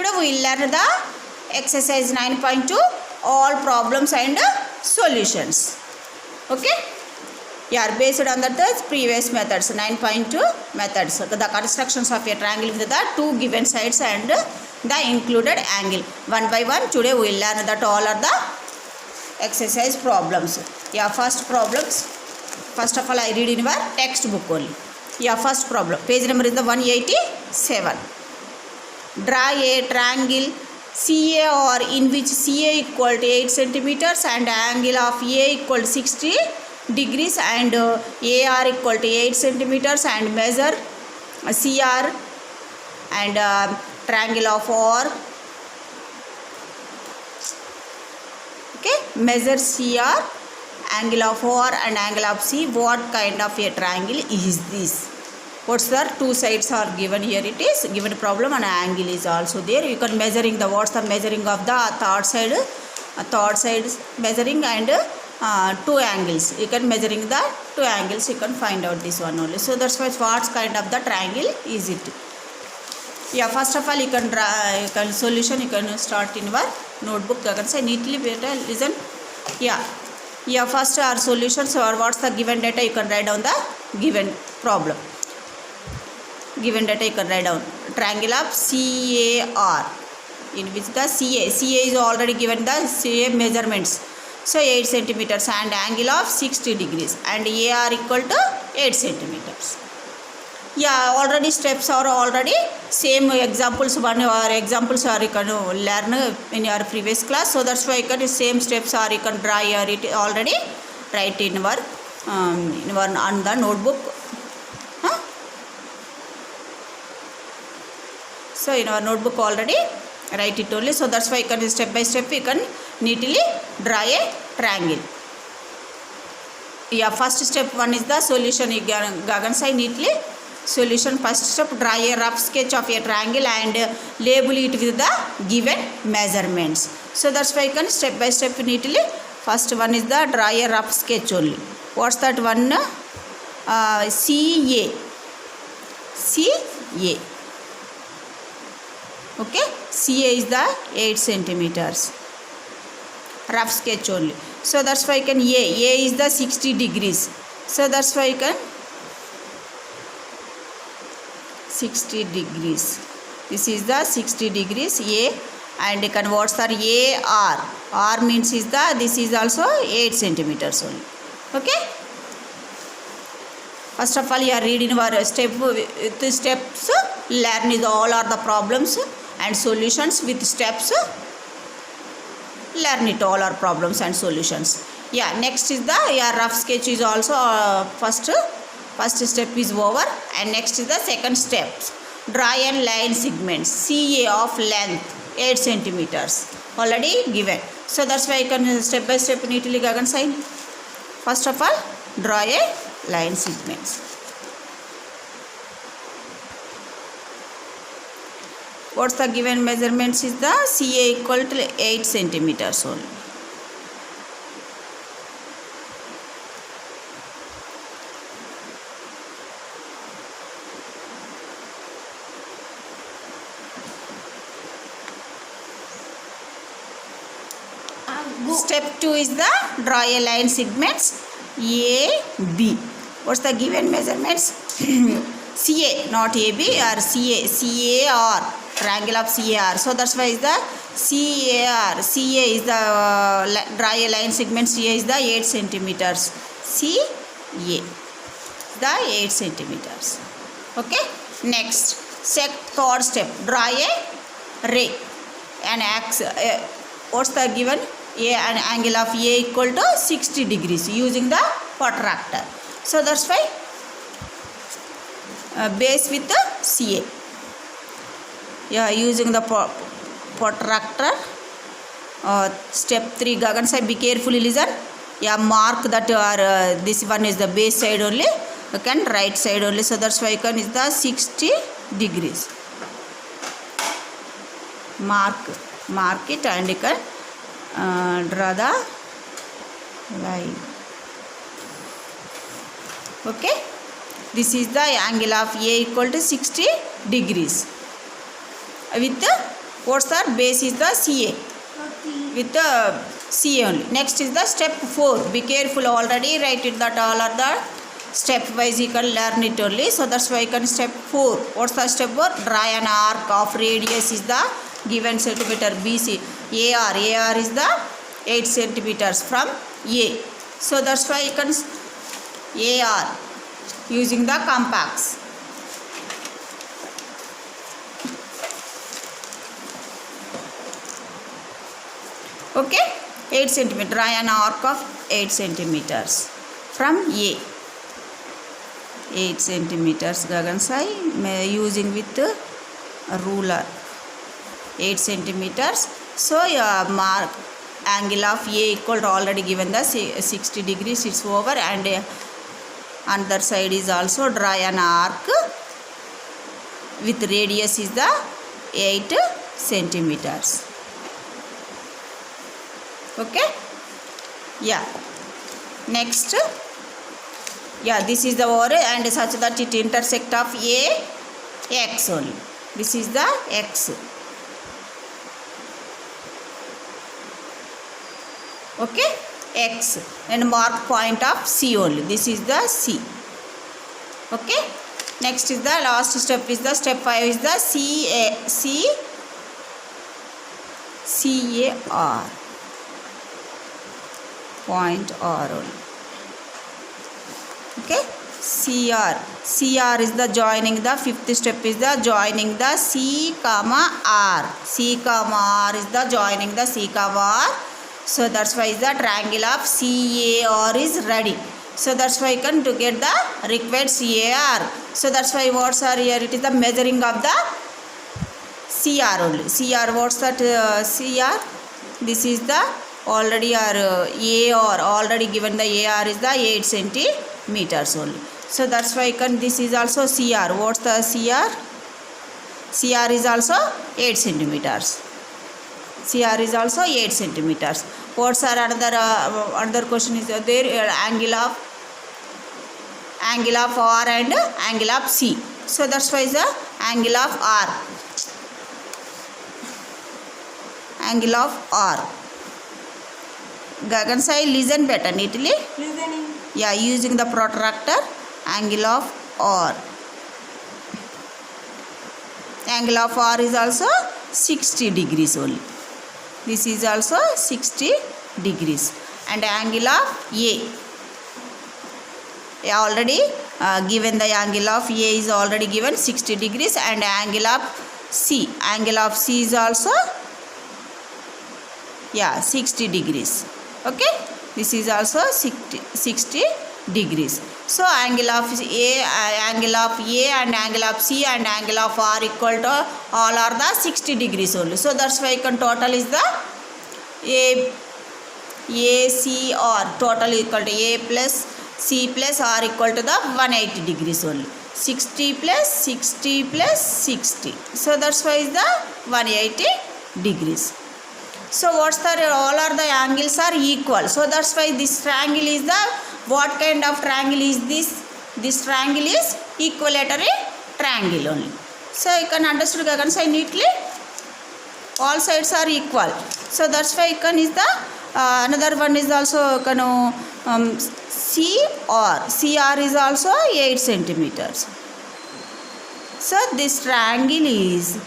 Today we will learn the exercise 9.2 all problems and solutions. Okay, based on the previous methods. 9.2 methods, the constructions of a triangle with the two given sides and the included angle. One by one today we will learn that all are the exercise problems. First problems, first of all I read in our textbook only. First problem, page number is the 187. Draw a triangle CAR in which CA equal to 8 centimeters and angle of A equal to 60 degrees and AR equal to 8 centimeters, and measure CR and triangle of R. Okay, measure CR, angle of R and angle of C. What kind of a triangle is this? What's the two sides are given here? It is given problem and angle is also there. You can measuring the what's the measuring of the third side measuring and two angles. You can measuring the two angles. You can find out this one only. So that's why what kind of the triangle is it? First of all you can draw, solution you can start in your notebook. You can say neatly better listen. First our solutions or what's the given data, you can write down the given problem. Given data you can write down triangle of CAR in which the CA is already given the CA measurements, so 8 centimeters and angle of 60 degrees and AR equal to 8 centimeters. Already steps are already same examples, one or examples are you can learn in your previous class, so that's why you can same steps are you can draw here it already write in our on the notebook. So in our notebook already write it only, so that's why you can step by step you can neatly draw a triangle. First step one is the solution. You can say neatly solution. First step, draw a rough sketch of a triangle and label it with the given measurements. So that's why you can step by step neatly. First one is the draw a rough sketch only. What's that one? CA. Okay, CA is the 8 centimeters. Rough sketch only. So that's why you can A is the 60 degrees. So that's why you can 60 degrees. This is the 60 degrees A, and you can what's the AR? R means is the this is also 8 centimeters only. Okay. First of all, you are reading our steps. Learn is all are the problems and solutions with steps. Learn it all are problems and solutions. Next is the rough sketch is also first step is over, and next is the second step. Draw a line segment CA of length 8 centimeters already given. So that's why you can step by step neatly can sign. First of all, draw a line segments. What's the given measurements is the CA equal to 8 centimeters only. Step 2 is the draw a line segments AB. What's the given measurements? CA, not AB, or CAR, triangle of CAR. So that's why is the CAR. CA is the draw a line segment. CA is the 8 centimeters. CA, the 8 centimeters. Okay. Next, third step. Draw a ray. An what's the given? An angle of A equal to 60 degrees using the protractor. So that's why base with the CA. Using the protractor. Step 3, Gagan side, be carefully listen. Mark that this one is the base side only. You can right side only. So that's why you can is the 60 degrees. Mark it and you can draw the line. Okay, this is the angle of A equal to 60 degrees with the What's that? Base is the CA with the CA only. Next is the step 4. Be careful, already write it that all are the step wise you can learn it only. So that's why you can step 4. What's the step 4? Draw an arc of radius is the given centimeter BC. AR is the 8 centimeters from A. So that's why you can AR using the compass. Okay, 8 centimeter. Draw an arc of 8 centimeters from A. 8 centimeters Gagan Sai using with a ruler. 8 centimeters. So mark angle of A equal to already given the 60 degrees. It's over, and another side is also draw an arc with radius is the 8 centimeters. Okay, yeah. Next, yeah, this is the order and such that it intersect of A X only. This is the X. Okay, X, and mark point of C only. This is the C. Okay, next is the last step is the step 5 is the CAR point R only. Okay, CR is the joining, the fifth step is the joining the C comma R. C comma R is the joining the C comma R. So that's why the triangle of CAR is ready. So that's why you can to get the required CAR. So that's why what's are here, it is the measuring of the CR only. CR, what's that CR? This is the already AR, already given the AR is the 8 centimeters only. So that's why you can, this is also CR. What's the CR? CR is also 8 centimeters. CR is also 8 centimeters. What's our another question is there, angle of R and angle of C. So that's why the angle of R. Angle of R. Gagan Sai, listen better neatly. Listening. Yeah, using the protractor, angle of R. Angle of R is also 60 degrees only. This is also 60 degrees. And angle of A. Already given the angle of A is already given 60 degrees, and angle of C. Angle of C is also 60 degrees. Okay, this is also 60 degrees. So angle of A and angle of C and angle of R equal to all are the 60 degrees only. So that's why you can total is the ACR, total equal to A plus C plus R equal to the 180 degrees only. 60 plus 60 plus 60. So that's why is the 180 degrees. So what's the, all are the angles are equal. So that's why this triangle is the, what kind of triangle is this? This triangle is equilateral triangle only. So you can understand Gagan Sai neatly. All sides are equal. So that's why you can is the another one is also CR. CR is also 8 centimeters. So this triangle is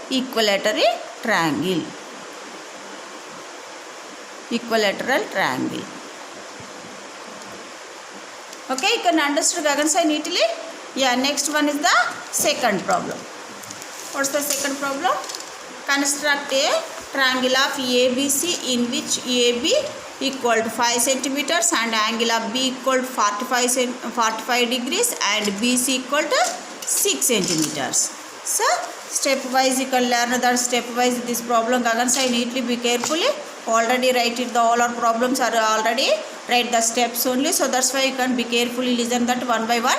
equilateral triangle. Equilateral triangle. Okay, you can understand Gagan Sai neatly. Yeah, next one is the second problem. What's the second problem? Construct a triangle of ABC in which AB equal to 5 centimeters and angle of B equal to 45 degrees and BC equal to 6 centimeters. So step wise you can learn that step wise this problem. Gagan Sai neatly, be carefully. Already write it, the all our problems are already write the steps only. So that's why you can be carefully listen that one by one.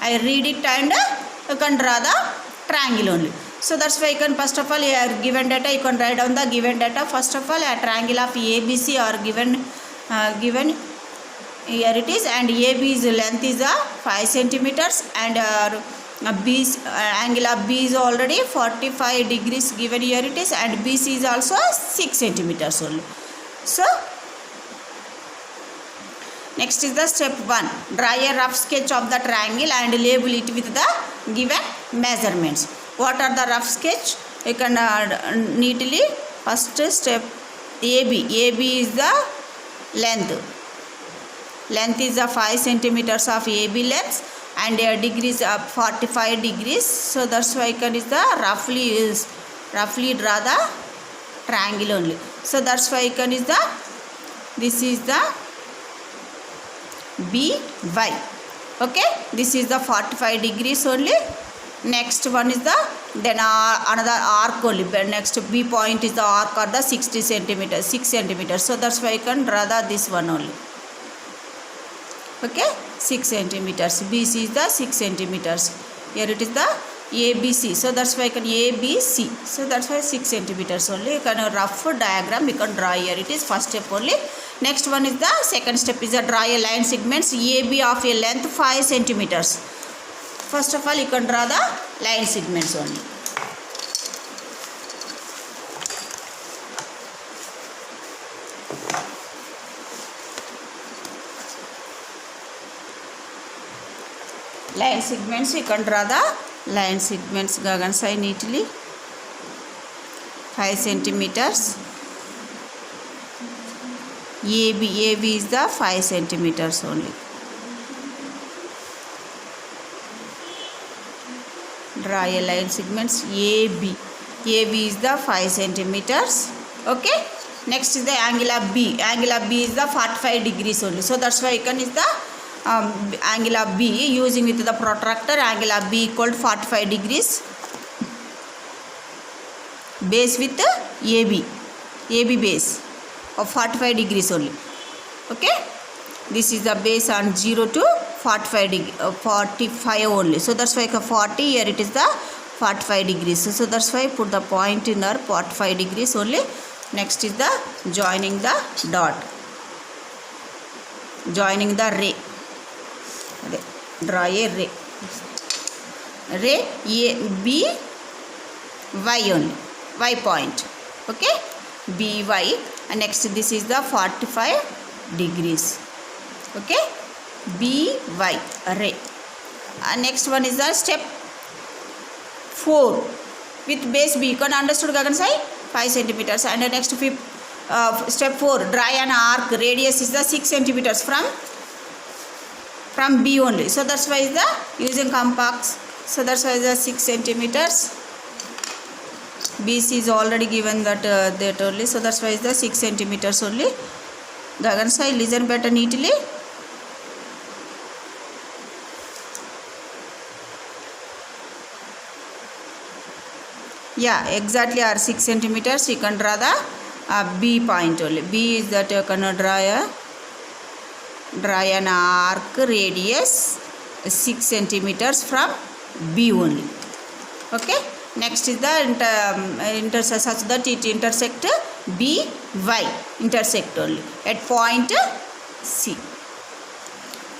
I read it and you can draw the triangle only. So that's why you can first of all given data, you can write down the given data. First of all, a triangle of ABC are given here it is, and AB's length is 5 centimeters, and B's angle of B is already 45 degrees given here it is, and BC is also 6 centimeters only. So next is the step 1. Draw a rough sketch of the triangle and label it with the given measurements. What are the rough sketch? You can neatly first step AB. AB is the length. Length is 5 centimeters of AB length, and degrees of 45 degrees. So that's why icon is the roughly draw the triangle only. So that's why icon is this is the BY. Okay, this is the 45 degrees only. Next one is the another arc only. Next B point is the arc or the 6 centimeters. So that's why I can draw this one only. Okay, 6 centimeters. BC is the 6 centimeters. Here it is the ABC. So that's why I can ABC. So that's why 6 centimeters only. You can rough diagram you can draw here. It is first step only. Next one is the second step is draw a line segments AB of a length 5 centimeters. First of all, you can draw the line segments only. Line segments, you can draw the line segments Gagan side neatly. 5 centimeters. AB is the 5 centimeters only. Draw a line segments AB. AB is the 5 centimeters. Okay. Next is the angle of B. Angle of B is the 45 degrees only. So that's why icon is the angle of B using with the protractor. Angle of B equal to 45 degrees. Base with AB. AB base of 45 degrees only. Okay. This is the base on 0 to 45 only. So that's why 40, here it is the 45 degrees. So that's why put the point in there 45 degrees only. Next is the joining the dot. Joining the ray. Draw a ray. Ray A, B, Y only. Y point. Okay. B, Y. And next this is the 45 degrees. Okay. B, Y array. Next one is the step 4 with base B. You can understood Gagan sai 5 centimeters. And the next step 4, draw an arc. Radius is the 6 centimeters from B only. So that's why is the using compass. So that's why is the 6 centimeters. BC is already given that only. So that's why is the 6 centimeters only. Gagan sai listen better neatly. Yeah, exactly are 6 centimeters. You can draw the B point only. B is that you can draw an arc radius 6 centimeters from B only. Okay. Next is the intersection such that it intersect B, Y. Intersect only at point C.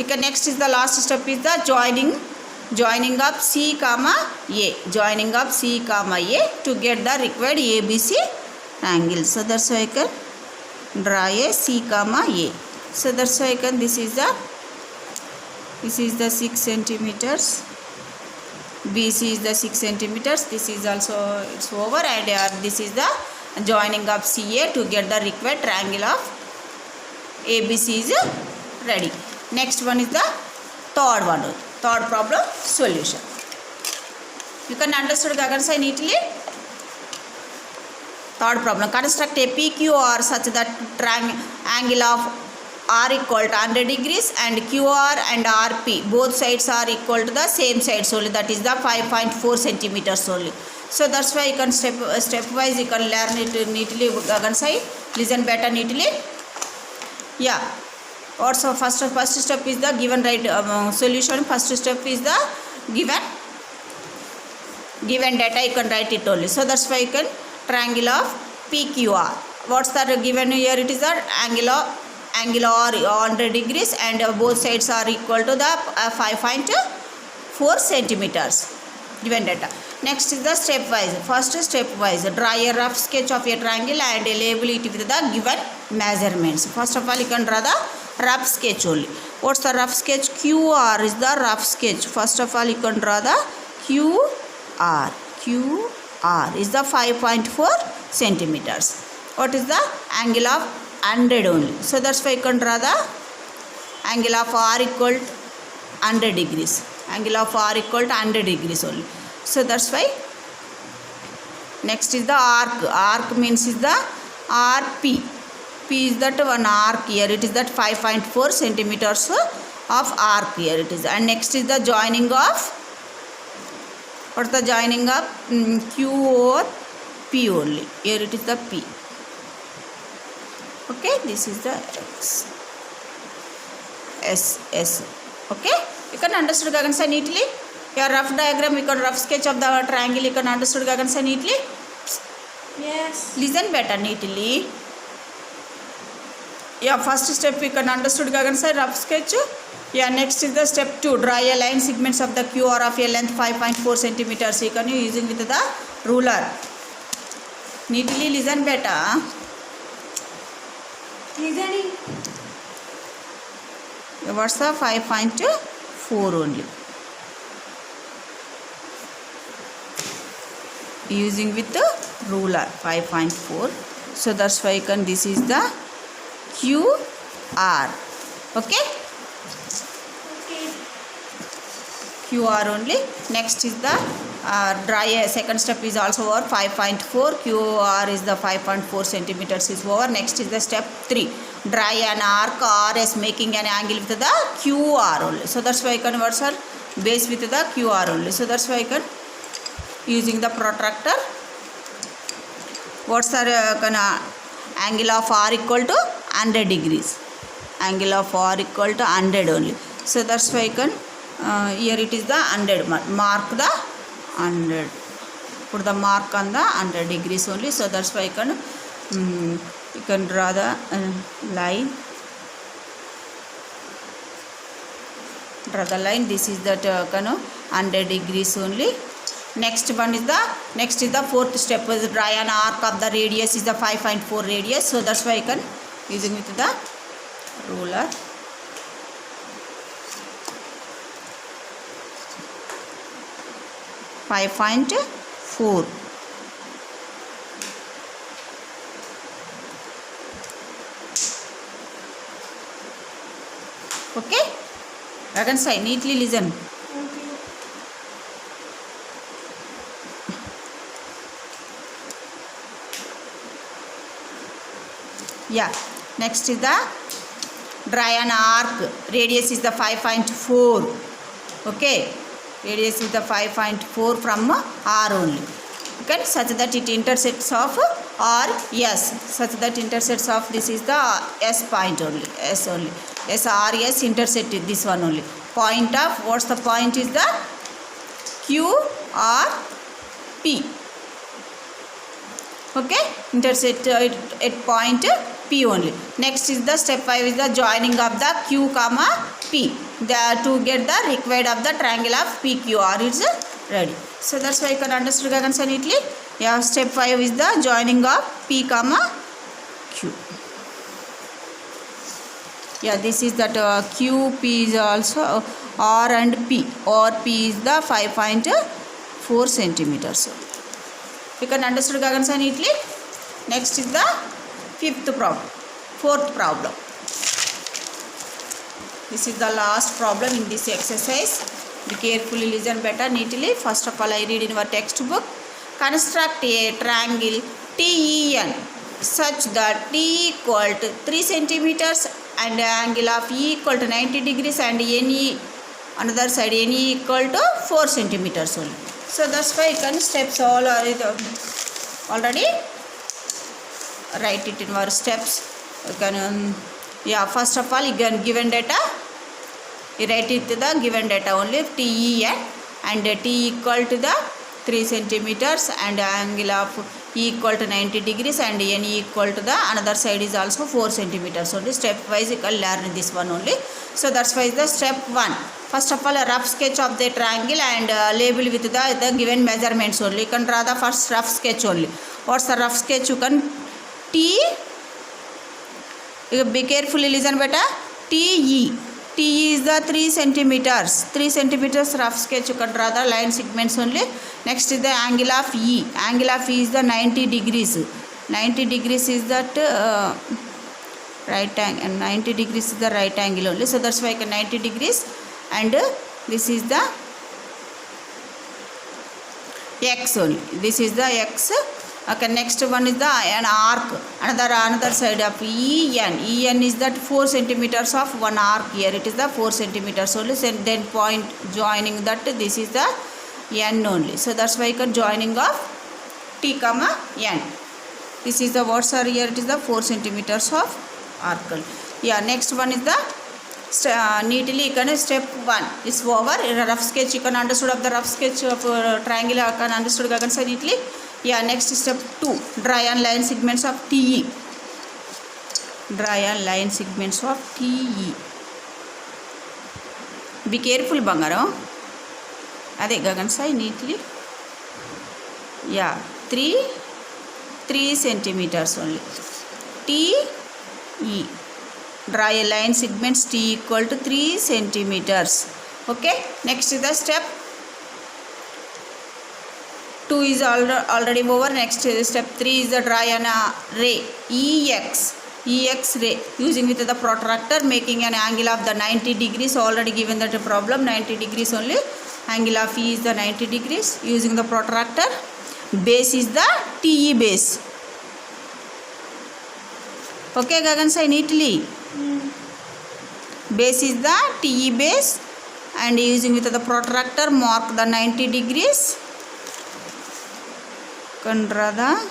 Okay. Next is the last step is the joining up C comma A. Joining up C comma A to get the required ABC angle. So that's why I can draw a C comma A. So that's why I can this is the 6 centimeters. BC is the 6 centimeters. This is also it's over, and this is the joining up CA to get the required triangle of ABC is ready. Next one is the third one. Third problem solution. You can understand Gagan sai neatly. Third problem. Construct a PQR such that angle of R equal to 100 degrees and QR and RP both sides are equal to the same sides only, that is the 5.4 centimeters only. So that's why you can stepwise you can learn it neatly. Gagan sai listen better neatly. Yeah. Also first step is the given right solution. First step is the given data you can write it only. So that's why you can triangle of PQR. What's that given here? It is the angle of angle are 100 degrees and both sides are equal to the 5.4 centimeters. Given data. Next is the stepwise. First stepwise. Draw a rough sketch of a triangle and label it with the given measurements. First of all, you can draw the rough sketch only. What's the rough sketch? QR is the rough sketch. First of all, you can draw the QR. QR is the 5.4 centimeters. What is the angle of 100 only? So that's why you can draw the angle of R equal to 100 degrees. Angle of R equal to 100 degrees only. So that's why. Next is the arc. Arc means is the RP. P is that one arc here. It is that 5.4 centimeters of arc here it is. And next is the joining of. What's the joining of? Q or P only. Here it is the P. Okay. This is the X. S. Okay. You can understand Gagan neatly. Your rough diagram, you can rough sketch of the triangle, you can understand Gagan neatly. Yes. Listen better neatly. Yeah, first step you can understood Gagan rough sketch. Yeah, next is the step 2. Draw a line segments of the QR of a length 5.4 centimeters. You can use using with the ruler. Neatly listen better. Listening. What's the 5.4 only? Using with the ruler 5.4. So that's why you can, this is the QR. Okay? QR only. Next is the draw a second step is also over 5.4. QR is the 5.4 centimeters is over. Next is the step 3. Draw an arc RS making an angle with the QR only. So that's why you can what's our base with the QR only. So that's why you can using the protractor. What's our angle of R equal to 100 degrees. Angle of R equal to 100 only. So that's why you can here it is the 100 mark the 100. Put the mark on the 100 degrees only. So that's why you can draw the line. Draw the line. This is that 100 degrees only. Next is the fourth step is draw an arc of the radius is the 5.4 radius. So that's why you can using with the ruler. .4. Okay? Again say neatly listen. Yeah. Next is the draw an arc. Radius is the 5.4. Okay. Radius is the 5.4 from R only. Okay. Such that it intersects of R. Yes. Such that intersects of this is the S point only. S only. S R S intersected this one only. Point of what's the point is the Q R P. Okay. Intersect at point P only. Next is the step 5 is the joining of the Q comma P. To get the required of the triangle of PQR is ready. So that's why you can understand neatly. Yeah, step 5 is the joining of P comma Q. Yeah, this is that QP is also R and P. Or P is the 5.4 centimeters. You can understand neatly. Next is the fourth problem. This is the last problem in this exercise. Be carefully listen better neatly. First of all, I read in your textbook. Construct a triangle TEN such that T equal to 3 centimeters and angle of E equal to 90 degrees and NE another side NE equal to 4 centimeters only. So that's why you can steps all are already write it in your steps. You can yeah, first of all you can given data. You write it to the given data only TEN and T equal to the 3 centimeters and angle of E equal to 90 degrees and N equal to the another side is also 4 centimeters only. Step wise you can learn this one only. So that's why the step 1. First of all, a rough sketch of the triangle and label with the given measurements only. You can draw the first rough sketch only. What's the rough sketch? You can T. You be carefully listen better. TE. TE is the 3 centimeters. 3 centimeters rough sketch. You can draw the line segments only. Next is the angle of E. Angle of E is the 90 degrees. 90 degrees is that right angle. And 90 degrees is the right angle only. So that's why 90 degrees. And this is the X only. This is the X. Okay, next one is the an arc. Another side of EN. EN is that 4 centimeters of one arc here. It is the 4 centimeters only. So then point joining that this is the N only. So that's why you can joining of T comma N. This is the words are here. It is the 4 centimeters of arc. Yeah, next one is the neatly you can step 1 is over. In a rough sketch you can understood of the rough sketch of triangle you can understood neatly. Yeah, next step 2, draw and line segments of TE. Draw and line segments of TE. Be careful Bangaram. Ade Gagan sai neatly. Yeah, 3 centimeters only. TE. Draw a line segments T equal to 3 centimeters. Okay, next is the step 2 is already over. Next step 3 is the draw an ray EX ray using with the protractor making an angle of the 90 degrees. Already given that problem 90 degrees only. Angle of E is the 90 degrees using the protractor. Base is the TE base. Okay, Gagan say neatly. Base is the TE base and using with the protractor mark the 90 degrees. Can draw the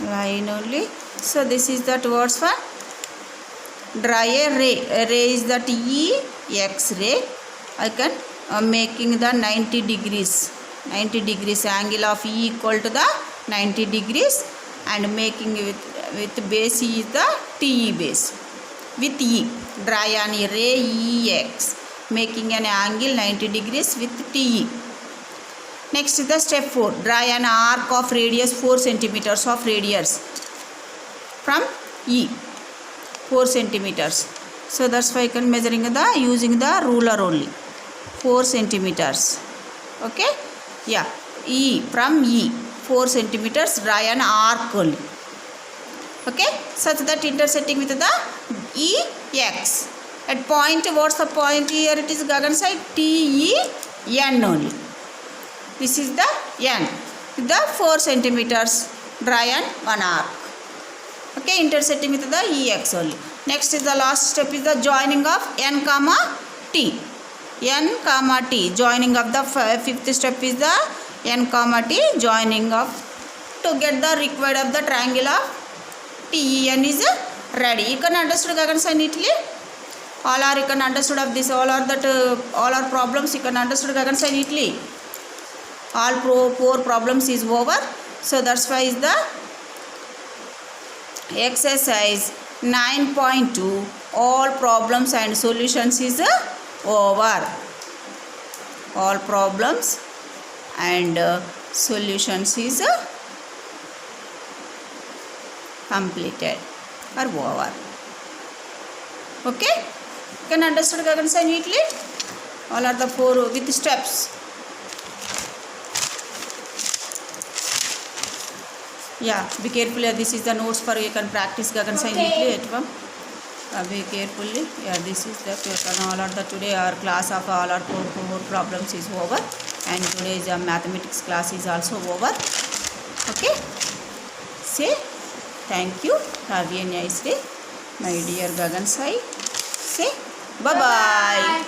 line only. So this is that words for draw a ray. A ray is that EX ray. I can making the 90 degrees. 90 degrees angle of E equal to the 90 degrees and making with base is the TE base. With E, draw an ray EX making an angle 90 degrees with TE. Next is the step 4. Draw an arc of radius 4 centimeters of radius from E. 4 centimeters. So that's why I can measuring the using the ruler only. 4 centimeters. Okay. Yeah. E from E. 4 centimeters. Draw an arc only. Okay. Such that intersecting with the EX. At point, what's the point here? It is Gagan side TEN only. This is the N. The 4 centimeters draw and 1 arc. Okay, intersecting with the EX only. Next is the last step is the joining of N comma T. N comma T. Joining of the fifth step is the N comma T. Joining of to get the required of the triangle of TEN is ready. You can understand Gagan say neatly. All are you can understood of this. All are that all are problems you can understood Gagan say neatly. All 4 problems is over. So that's why is the exercise 9.2 all problems and solutions is over. All problems and solutions is completed or over. Okay, you can understand Gagan say neatly. All are the 4 with steps. Yeah, be carefully. This is the notes for you can practice Gagan say neatly at home. Be carefully. Yeah, this is the all are the today our class of all our 4 problems is over, and today's mathematics class is also over. Okay. Say thank you. Have a nice day, my dear Gagan Sai. Say bye bye.